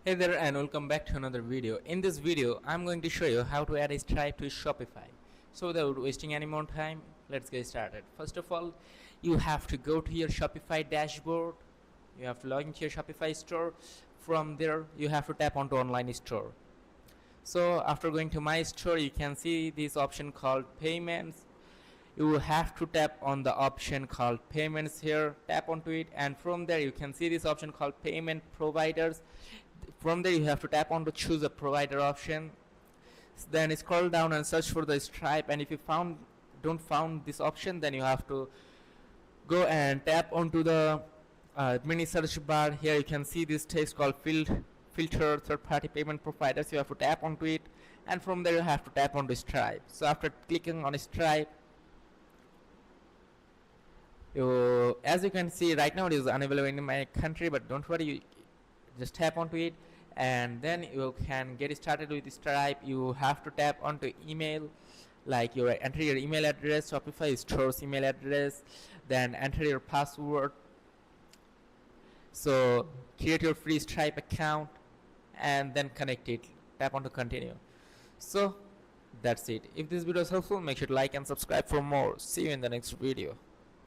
Hey there and welcome back to another video. In this video, I'm going to show you how to add a stripe to Shopify. So without wasting any more time, let's get started. First of all, you have to go to your Shopify dashboard. You have to log into your Shopify store. From there, you have to tap onto online store. So after going to my store, you can see this option called payments. You will have to tap on the option called payments here, tap onto it, and from there you can see this option called payment providers. From there you have to tap on to choose a provider option, then scroll down and search for the Stripe, and if you don't found this option, then you have to go and tap onto the mini search bar. Here you can see this text called filter third party payment providers. You have to tap onto it, and from there you have to tap onto Stripe. So after clicking on Stripe, as you can see right now it is unavailable in my country, but don't worry, you just tap onto it and then you can get started with Stripe. You have to tap onto email, like you enter your email address, Shopify store's email address, then enter your password. So create your free Stripe account and then connect it, tap onto continue. So that's it. If this video is helpful, make sure to like and subscribe for more. See you in the next video.